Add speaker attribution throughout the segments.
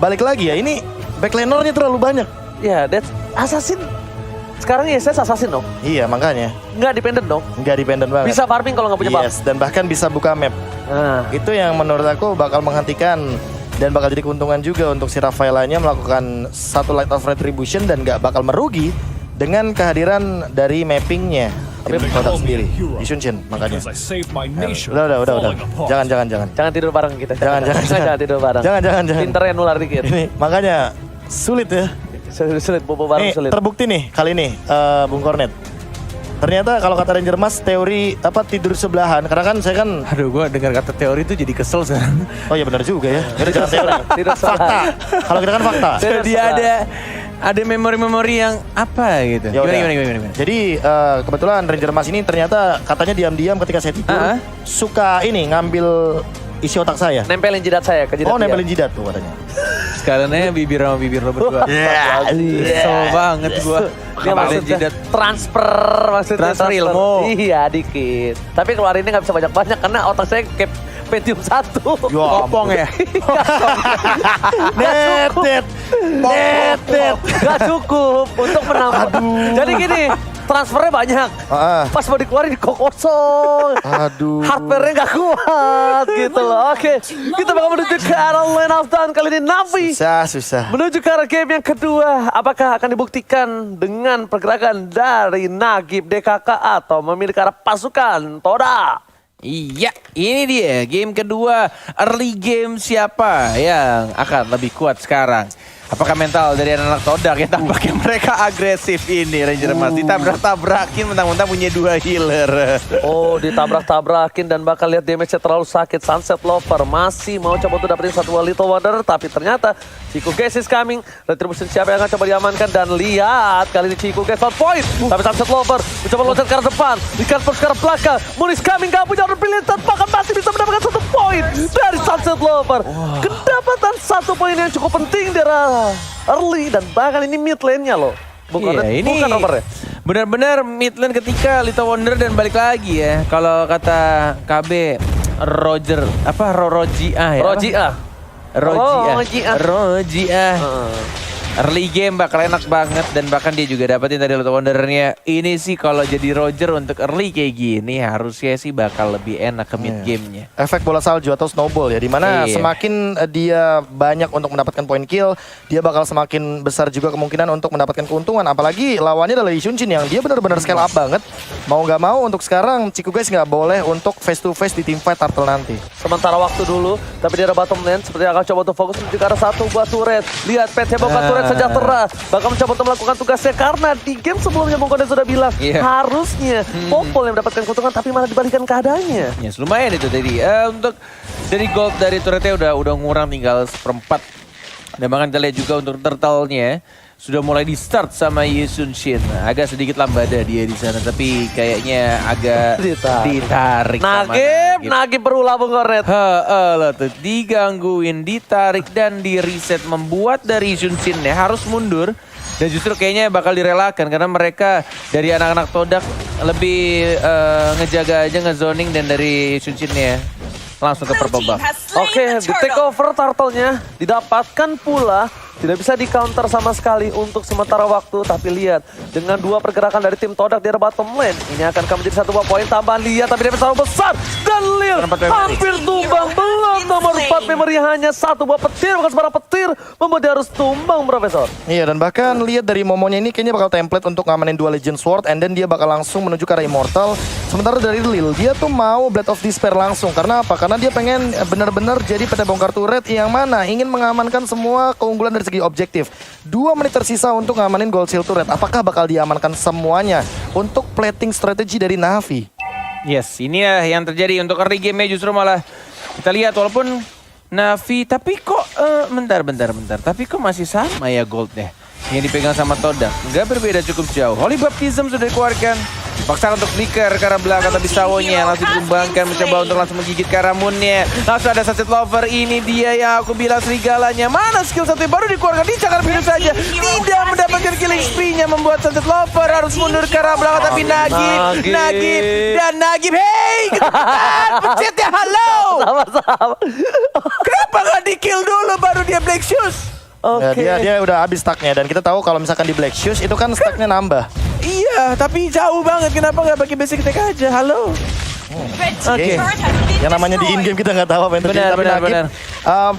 Speaker 1: balik lagi ya, ini backlanernya terlalu banyak.
Speaker 2: Ya, that's Assassin. Sekarang ISS Assassin dong.
Speaker 1: Iya, makanya.
Speaker 2: Nggak dependent dong.
Speaker 1: Nggak dependent banget.
Speaker 2: Bisa farming kalau nggak punya buff.
Speaker 1: Yes, dan bahkan bisa buka map.
Speaker 2: Nah,
Speaker 1: Itu yang menurut aku bakal menghentikan dan bakal jadi keuntungan juga untuk si Rafaelanya melakukan satu Light of Retribution dan nggak bakal merugi dengan kehadiran dari mappingnya. Tapi produk sendiri, di Shunshin makanya. Udah. Jangan.
Speaker 2: jangan tidur bareng kita.
Speaker 1: Jangan.
Speaker 2: tidur bareng.
Speaker 1: Jangan.
Speaker 2: Pinternya nular dikit.
Speaker 1: Ini makanya sulit ya.
Speaker 2: Sulit, bobo bareng
Speaker 1: Nih,
Speaker 2: sulit.
Speaker 1: terbukti nih kali ini, Bung Kornet. Ternyata kalau kata Ranger Mas, teori apa tidur sebelahan. Karena kan saya kan,
Speaker 3: Aduh, gue dengar kata teori itu jadi kesel sekarang.
Speaker 1: oh iya benar juga ya. Jadi jangan teori.
Speaker 2: Tidur sebelahan.
Speaker 1: Fakta. Kalau kita kan fakta.
Speaker 3: Jadi ada memori-memori yang apa gitu.
Speaker 1: Ya udah.
Speaker 3: Gimana?
Speaker 1: Jadi kebetulan Ranger Mas ini ternyata katanya diam-diam ketika saya tidur suka ini ngambil isi otak saya.
Speaker 2: Nempelin jidat saya ke jidat
Speaker 1: Oh,
Speaker 2: dia.
Speaker 1: nempelin jidat tuh katanya.
Speaker 3: Sekarangnya bibir sama bibir lo berdua. Kesel banget gue.
Speaker 2: Dia maksudnya transfer maksudnya.
Speaker 3: Transfer ilmu.
Speaker 2: Iya, dikit. Tapi keluarinnya nggak bisa banyak-banyak karena otak saya kayak Pentium 1.
Speaker 3: Kopong ya.
Speaker 1: Net.
Speaker 2: Gak cukup untuk menambah. Jadi gini, transfernya banyak. Pas mau dikeluarin kok kosong.
Speaker 1: Aduh.
Speaker 2: Hardware-nya gak kuat gitu loh. Oke, kita bakal menuju ke arah Land of Dawn kali ini. Navi
Speaker 1: Susah.
Speaker 2: menuju ke arah game yang kedua. Apakah akan dibuktikan dengan pergerakan dari Nagib DKK atau memiliki arah pasukan Toda?
Speaker 3: Iya, ini dia game kedua. Early game siapa yang akan lebih kuat sekarang? Apakah mental dari anak-anak Todak yang tampaknya mereka agresif ini Ranger Mas. Ditabrak-tabrakin mentang-mentang punya 2 healer.
Speaker 2: Oh, ditabrak-tabrakin dan bakal lihat damage-nya terlalu sakit. Sunset Lover masih mau coba untuk dapetin satu Little Wonder, tapi ternyata Chico Guys is coming. Retribution siapa yang akan coba diamankan, dan lihat kali ini Chico Guys on point. Tapi Sunset Lover mencoba loncat ke arah depan, ikan terus ke arah belakang. Munis coming, gak punya order pilihan, bahkan masih bisa mendapatkan 1 poin dari Sunset Lover. Kedapatan 1 poin yang cukup penting dari early, dan bahkan ini mid lane-nya loh.
Speaker 3: Iya, ini
Speaker 2: bukan nomornya.
Speaker 3: benar-benar mid lane ketika Little Wonder dan balik lagi ya. Kalau kata KB Roger apa Rojia ya? Rojia. Early game bakal enak banget, dan bahkan dia juga dapetin tadi Little Wonder-nya. Ini sih kalau jadi Roger untuk early kayak gini harusnya sih bakal lebih enak ke mid game-nya.
Speaker 1: Efek bola salju atau snowball ya, dimana semakin dia banyak untuk mendapatkan poin kill, dia bakal semakin besar juga kemungkinan untuk mendapatkan keuntungan. Apalagi lawannya adalah Lee Shunshin yang dia benar-benar scale up banget. Mau nggak mau untuk sekarang Chico Guys nggak boleh untuk face to face di teamfight Turtle nanti.
Speaker 2: Sementara waktu dulu, tapi di arah bottom lane seperti akan coba untuk fokus menuju ke arah satu buah turret. Lihat PT Boka turret sejahtera bakal mencoba untuk melakukan tugasnya, karena di game sebelumnya Bung Konde sudah bilang harusnya Popol yang mendapatkan keuntungan, tapi malah dibalikan keadaannya.
Speaker 3: Ya, lumayan itu tadi. Untuk dari gold dari turretnya udah ngurang tinggal 1/4. Dan bahkan kita lihat juga untuk turtle-nya sudah mulai di start sama Yesun Shin. Agak sedikit lambada dia di sana, tapi kayaknya agak ditarik sama
Speaker 2: Nagib berulah Bung Kornet.
Speaker 3: lah tuh digangguin, ditarik dan di reset, membuat dari Yesun Shin harus mundur. Dan justru kayaknya bakal direlakan karena mereka dari anak-anak Todak lebih ngejaga aja ngezoning, dan dari Yesun Shin langsung ke purple buff.
Speaker 2: Oke, di take over turtle-nya didapatkan pula. Tidak bisa di counter sama sekali untuk sementara waktu. Tapi lihat, dengan 2 pergerakan dari tim Todak di arah bottom lane, ini akan menjadi 1 buah poin tambahan. Lihat, tapi dia terlalu besar. Dan Lil hampir tumbang. Belum nomor 4 memory, hanya 1 buah petir. Bukan sebarang petir, membuat dia harus tumbang, Profesor.
Speaker 1: Iya, dan bahkan lihat dari Momonya ini kayaknya bakal template untuk ngamanin 2 Legend Sword, and then dia bakal langsung menuju ke arah Immortal. Sementara dari Lil, dia tuh mau Blade of Despair langsung. Karena apa? Karena dia pengen benar-benar jadi PT Bongkar Turret yang mana ingin mengamankan semua keunggulan dari segi objektif. 2 menit tersisa untuk ngamanin Gold Shield Turret. Apakah bakal diamankan semuanya untuk plating strategi dari Navi?
Speaker 3: Yes, ini ya yang terjadi untuk early game-nya. Justru malah kita lihat walaupun Navi, tapi kok bentar. Tapi kok masih sama ya goldnya yang dipegang sama Todak. Nggak berbeda cukup jauh. Holy Baptism sudah dikeluarkan. Paksa untuk flicker ke arah belakang, tapi Sawonya langsung dikembangkan, mencoba untuk langsung menggigit ke arah Moonnya. Langsung ada Sunset Lover, ini dia yang aku bilang serigalanya. Mana skill satu yang baru dikeluarkan, dicakar biru saja. Tidak mendapatkan killing spree-nya, membuat Sunset Lover harus mundur ke arah belakang. Tapi Nagib, hey! Kecepatan, pencet ya, halo!
Speaker 2: Sama-sama.
Speaker 3: Kenapa nggak di-kill dulu baru dia Black Shoes?
Speaker 2: Oke.
Speaker 1: Dia udah habis stacknya dan kita tahu kalau misalkan di Black Shoes itu kan stacknya nambah.
Speaker 3: Iya, tapi jauh banget. Kenapa nggak pakai basic attack aja? Halo.
Speaker 1: Oke. Yang namanya di in-game kita nggak tahu apa yang terjadi. Tapi Nagib,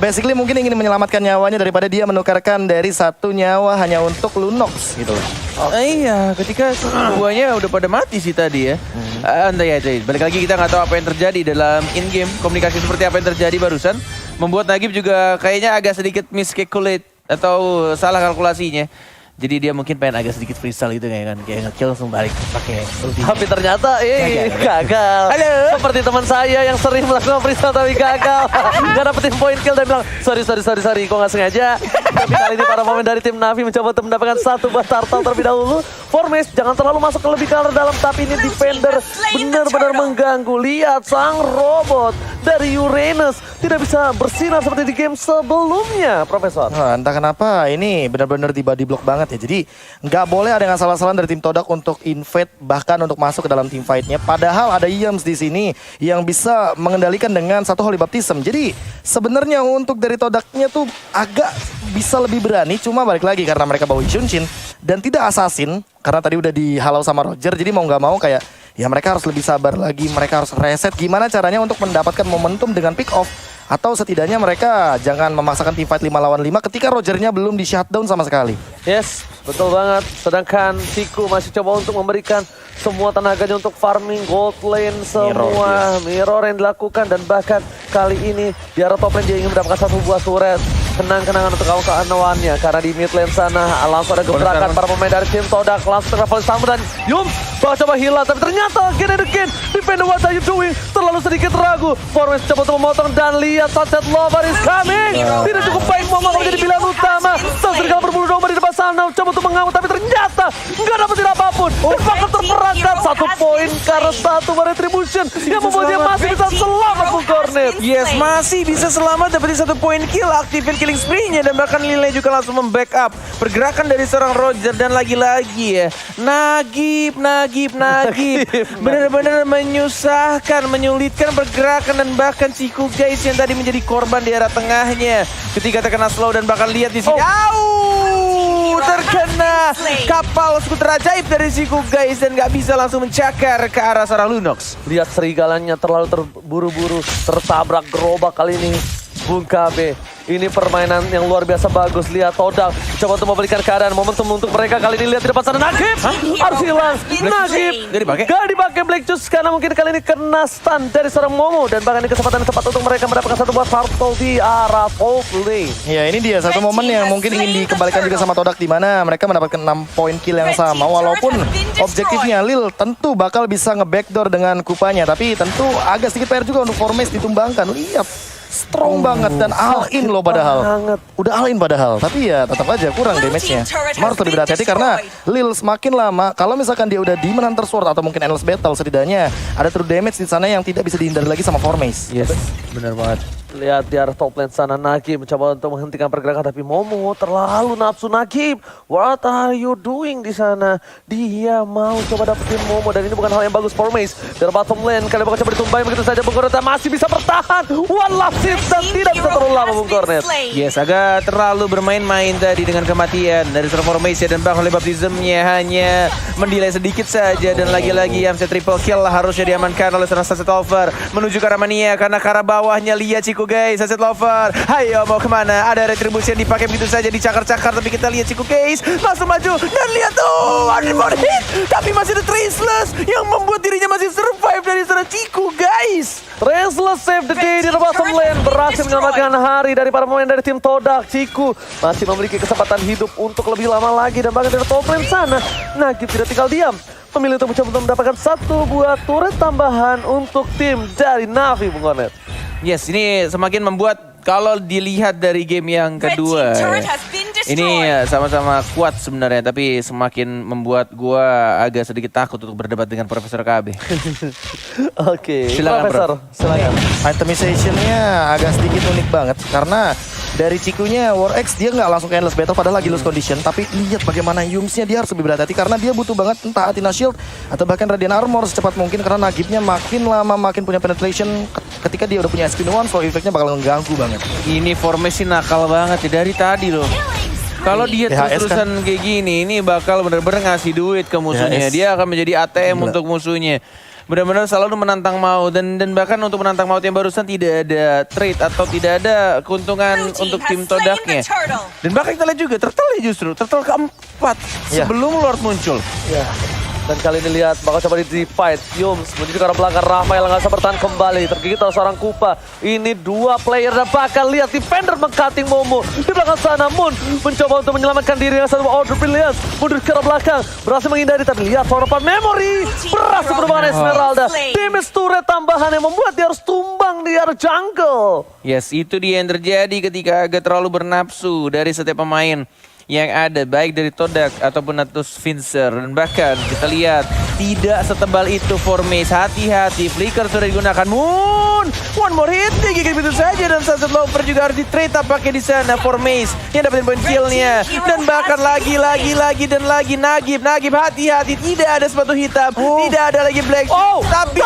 Speaker 1: basically mungkin ingin menyelamatkan nyawanya daripada dia menukarkan dari 1 nyawa hanya untuk Lunox gitu loh.
Speaker 3: Iya, ketika semuanya udah pada mati sih tadi ya. Santai aja. Balik lagi kita nggak tahu apa yang terjadi dalam in-game. Komunikasi seperti apa yang terjadi barusan. Membuat Nagib juga kayaknya agak sedikit miscalculate atau salah kalkulasinya. Jadi dia mungkin pengen agak sedikit freestyle gitu kayak nge-kill langsung balik pakai ulti.
Speaker 2: Tapi ternyata gagal.
Speaker 3: Halo.
Speaker 2: Seperti teman saya yang sering melakukan freestyle tapi gagal. Gak dapetin point kill dan bilang sorry kok gak sengaja. Tapi kali ini para pemain dari tim Navi mencoba untuk mendapatkan 1 buah turtle terlebih dahulu. Formes jangan terlalu masuk ke lebih ke arah dalam, tapi ini defender benar-benar mengganggu. Lihat sang robot dari Uranus tidak bisa bersinar seperti di game sebelumnya, Profesor.
Speaker 1: Nah, entah kenapa ini benar-benar di body block banget ya. Jadi nggak boleh ada yang salah-salah dari tim Todak untuk invade bahkan untuk masuk ke dalam team fight-nya. Padahal ada Yams di sini yang bisa mengendalikan dengan 1 Holy Baptism. Jadi sebenarnya untuk dari Todaknya tuh agak bisa lebih berani. Cuma balik lagi karena mereka bawa Shunshin dan tidak assassin. Karena tadi udah dihalau sama Roger. Jadi mau nggak mau kayak ya mereka harus lebih sabar lagi. Mereka harus reset. Gimana caranya untuk mendapatkan momentum dengan pick off. Atau setidaknya mereka jangan memaksakan team fight 5 lawan 5 ketika Rogernya belum di shutdown sama sekali.
Speaker 2: Yes, betul banget. Sedangkan Ciku masih coba untuk memberikan semua tenaganya untuk farming gold lane semua. Mirror yang dilakukan dan bahkan kali ini di arah top lane dia ingin mendapatkan 1 buah turret. Kenang-kenangan untuk kawan-kawannya karena di mid lane sana langsung ada gebrakan para pemain dari tim Todak langsung travel sama dan Yum coba hilang tapi ternyata again defender what are you doing terlalu sedikit ragu. Forest coba untuk memotong dan lihat Sunset Lover is coming. Tidak cukup baik Momo menjadi pilihan utama. Sang serigala berbulu domba di depan sana coba untuk mengamuk tapi ternyata nggak dapetin apapun. Dan bahkan terperangkap 1 poin karena 1 retribution yang membuat dia masih bisa selamat Bung Cornet.
Speaker 3: Yes, masih bisa selamat dapetin 1 poin kill, aktifin killing spree-nya dan bahkan Lile juga langsung membackup pergerakan dari seorang Roger dan lagi-lagi ya Nagib benar-benar menyusahkan, menyulitkan pergerakan dan bahkan Ciku guys yang tadi menjadi korban di arah tengahnya ketika terkena slow dan bahkan lihat di sini terkena kapal skuter ajaib dari Ciku guys dan nggak bisa langsung mencakar ke arah seorang Lunox.
Speaker 2: Lihat serigalanya terlalu terburu-buru tertabrak gerobak kali ini Bung KB. Ini permainan yang luar biasa bagus. Lihat Todak coba untuk memberikan keadaan momentum untuk mereka kali ini. Lihat di depan sana Nagib harus hilang. Nagib gak dipakai Black Juice karena mungkin kali ini kena stun dari seorang Momo dan bahkan ini kesempatan yang tepat untuk mereka mendapatkan 1 buah turtle di arah top lane.
Speaker 1: Ya ini dia satu momen yang mungkin ingin dikembalikan juga sama Todak di mana mereka mendapatkan 6 poin kill yang sama walaupun objektifnya Lil tentu bakal bisa nge-backdoor dengan kupanya tapi tentu agak sedikit PR juga untuk Formes ditumbangkan. Lihat strong banget dan all in loh padahal. Udah all in padahal. Tapi ya tetap aja kurang damage-nya. Harus lebih berhati-hati karena Lil semakin lama kalau misalkan dia udah Demon Hunter Sword atau mungkin Endless Battle setidaknya ada true damage di sana yang tidak bisa dihindari lagi sama Formes.
Speaker 3: Yes, benar banget.
Speaker 2: Lihat di arah top lane sana Nagib mencoba untuk menghentikan pergerakan tapi Momo terlalu nafsu. Nagib, what are you doing di sana? Dia mau coba dapetin Momo dan ini bukan hal yang bagus Formes. Dari bottom lane kalian bakal coba ditumbahin begitu saja. Bung Cornet masih bisa bertahan. One last hit dan tidak bisa terlalu lama Bung Cornet.
Speaker 3: Yes, agak terlalu bermain-main tadi dengan kematian dari seorang Formation dan bahkan baptismnya hanya mendelay sedikit saja dan lagi-lagi Yamset triple kill harusnya diamankan oleh seorang Sunset Lover menuju ke arah Mania karena ke arah bawahnya lihat Ciku guys, Sunset Lover. Hayo mau kemana? Ada retribusi yang dipakai begitu saja dicakar-cakar tapi kita lihat Ciku guys langsung maju dan lihat tuh one hit tapi masih ada Traceless yang membuat dirinya masih survive dari seorang Ciku guys.
Speaker 2: Traceless save the day di bottom lane berhasil menyelamatkan hari dari para pemain dari tim Todak. Ciku masih memiliki kesempatan hidup untuk lebih lama lagi dan bahkan dari top lane sana Nagib tidak tinggal diam. Memilih untuk mencoba untuk mendapatkan 1 buah turret tambahan untuk tim dari Navi Bung Cornet.
Speaker 3: Yes, ini semakin membuat kalau dilihat dari game yang kedua ini sama-sama kuat sebenarnya tapi semakin membuat gua agak sedikit takut untuk berdebat dengan Profesor KB.
Speaker 2: Oke,
Speaker 3: Silakan,
Speaker 2: Profesor, silakan.
Speaker 1: Itemization-nya agak sedikit unik banget karena dari Cikunya War X dia nggak langsung ke endless battle padahal lagi lose condition, tapi lihat bagaimana Yumsnya dia harus lebih berhati-hati karena dia butuh banget entah Athena Shield atau bahkan Radiant Armor secepat mungkin karena Nagibnya makin lama makin punya penetration ketika dia udah punya SP1, so efeknya bakal mengganggu banget.
Speaker 3: Ini formasi nakal banget ya dari tadi loh. Kalau dia
Speaker 1: THS
Speaker 3: terus-terusan kayak gini, ini bakal bener-bener ngasih duit ke musuhnya.
Speaker 1: THS.
Speaker 3: Dia akan menjadi ATM
Speaker 1: Gila.
Speaker 3: untuk musuhnya. Benar-benar selalu menantang mau dan bahkan untuk menantang maut yang barusan tidak ada trade atau tidak ada keuntungan untuk tim Todaknya. Dan bahkan kita lihat juga Turtle justru Turtle keempat
Speaker 1: Ya.
Speaker 3: sebelum Lord muncul.
Speaker 2: Ya. Dan kali ini lihat bakal coba di fight. Yums menuju ke arah belakang. Rafael nggak bisa bertahan kembali. Tergigit oleh seorang Kupa. Ini dua player dan bahkan lihat defender meng-cutting Momo. Di belakang sana Moon mencoba untuk menyelamatkan diri dengan satu order brilliance. Mundur ke arah belakang. Berhasil menghindari tapi lihat harapan memory. Berhasil berubah Esmeralda. Damage turret tambahan yang membuat dia harus tumbang di arah jungle.
Speaker 3: Yes, itu dia yang terjadi ketika agak terlalu bernafsu dari setiap pemain yang ada, baik dari Todak ataupun Natus Finzer. Dan bahkan kita lihat tidak setebal itu Formace. Hati-hati, Flicker sudah digunakan. Moon, one more hit, digigit begitu saja. Dan Sunset Lover juga harus di-trade tampaknya di sana. Formace yang dapetin poin kill-nya. Dan bahkan lagi dan lagi Nagib, hati-hati, tidak ada sepatu hitam, tidak ada lagi Black Shoes. Tapi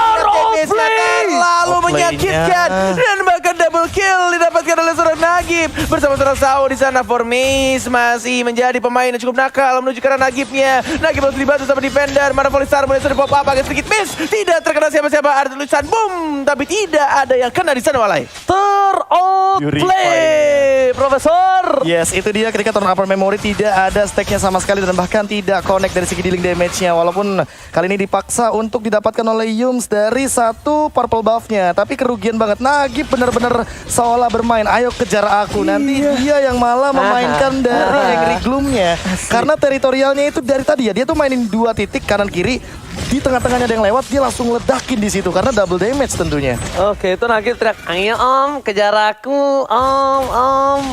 Speaker 3: lalu menyakitkan dan bahkan double kill didapatkan oleh seorang Nagib bersama seorang Sao di sana. Formace masih menjadi pemain yang cukup nakal menuju ke arah Nagibnya. Nagib harus dibantu sama defender. Mana Polistar mulai sudah pop up agak sedikit miss. Tidak terkena siapa-siapa. Ada tulisan boom, tapi tidak ada yang kena di sana Walai.
Speaker 2: Play, Profesor.
Speaker 1: Yes, itu dia ketika turn upper memory tidak ada stacknya sama sekali dan bahkan tidak connect dari segi dealing damage-nya. Walaupun kali ini dipaksa untuk didapatkan oleh Yums dari satu purple buff-nya. Tapi kerugian banget. Nagib benar-benar seolah bermain. Ayo kejar aku. Nanti dia yang malah memainkan dari Angry Gloom-nya. Karena teritorialnya itu dari tadi ya. Dia tuh mainin dua titik kanan kiri. Di tengah-tengahnya ada yang lewat, dia langsung ledakin di situ karena double damage tentunya.
Speaker 2: Oke, itu Nagib teriak, ayo om, kejar aku, om.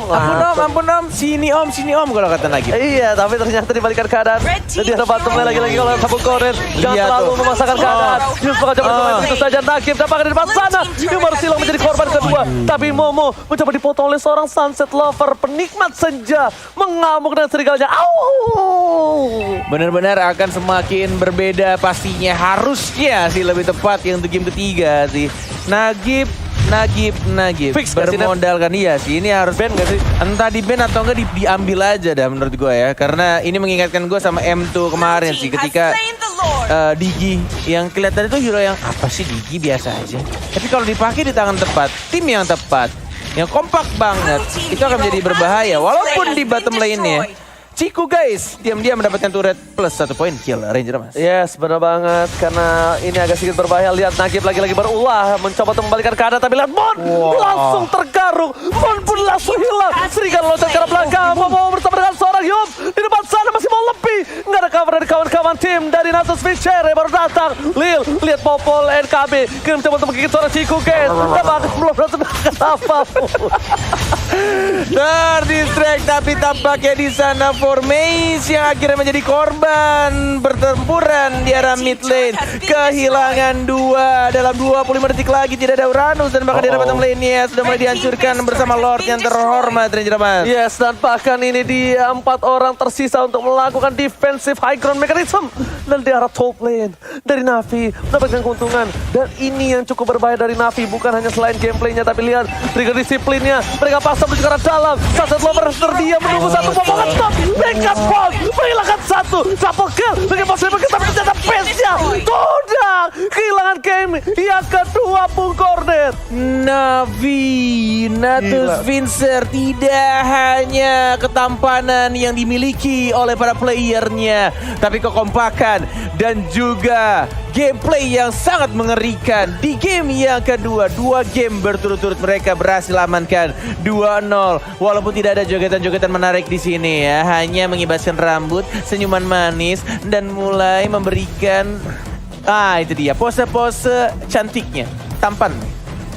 Speaker 3: Ampun om, sini om kalau kata Nagib.
Speaker 2: Iya, tapi ternyata dibalikan keadaan. Dan dia dapat mulai lagi-lagi kalau sabuk koren. Jangan
Speaker 3: Lihat
Speaker 2: terlalu
Speaker 3: tuh.
Speaker 2: memaksakan keadaan. Yus bakal coba itu saja Nagib dapatkan di depan sana. Yumar Silang menjadi korban kedua. Tapi Momo mencoba dipotong oleh seorang Sunset Lover. Penikmat senja. Mengamuk dengan serigalanya. Au!
Speaker 3: Benar-benar akan semakin berbeda pastinya, harusnya sih lebih tepat yang untuk game ketiga sih. Nagib
Speaker 2: Fix gak sih,
Speaker 3: bermodalkan iya sih, ini harus
Speaker 2: Ben gak sih?
Speaker 3: entah di ban atau enggak diambil aja dah menurut gue ya, karena ini mengingatkan gue sama M2 kemarin sih ketika Digi yang kelihatan itu hero yang apa sih, Digi biasa aja, tapi kalau dipakai di tangan tepat, tim yang tepat, yang kompak banget, itu akan menjadi berbahaya walaupun di bottom lane-nya Ciku guys, diam-diam mendapatkan turret plus 1 poin kill Ranger Mas.
Speaker 2: Yes, benar banget. Karena ini agak sedikit berbahaya. Lihat Nagib lagi-lagi berulah. Mencoba untuk membalikan keadaan. Tapi lihat Mon langsung tergaruk. Mon pun langsung hilang. Serigala loncat ke arah belakang. Mau bersama dengan seorang Yum. Di depan sana masih mau lebih. Nggak ada cover dari kawan-kawan tim. Dari Natus Fischer baru datang. Lil, lihat Popol NKB. Kini mencoba untuk menggigit seorang Ciku guys. Dan bahkan belum berhasil melakukan apa-apa.
Speaker 3: Terdistract tapi tampaknya di sana Formace yang akhirnya menjadi korban pertempuran di arah mid lane. Kehilangan 2 dalam 25 detik lagi, tidak ada Uranus dan bahkan di arah bottom lane-nya sudah mulai dihancurkan bersama Lord yang terhormat Ranger Mas.
Speaker 2: Yes, dan bahkan ini dia 4 orang tersisa untuk melakukan defensive high ground mechanism. Dan di arah top lane dari Navi mendapatkan keuntungan. Dan ini yang cukup berbahaya dari Navi, bukan hanya selain gameplaynya, tapi lihat trigger disiplinnya. Mereka pasang menuju ke arah dalam. Sunset Lover terdiam menunggu satu momen stop. Mereka spawn, menghilangkan satu. Double kill, dengan positif tapi ternyata pace-nya. Todak, kehilangan game yang kedua Bung Corner.
Speaker 3: Navi, Natus Finzer tidak hanya ketampanan yang dimiliki oleh para playernya, tapi kekompakan dan juga gameplay yang sangat mengerikan. Di game yang kedua, 2 game berturut-turut mereka berhasil amankan 2-0. Walaupun tidak ada jogetan-jogetan menarik di sini ya, hanya mengibaskan rambut, senyuman manis dan mulai memberikan itu dia pose-pose cantiknya, tampan.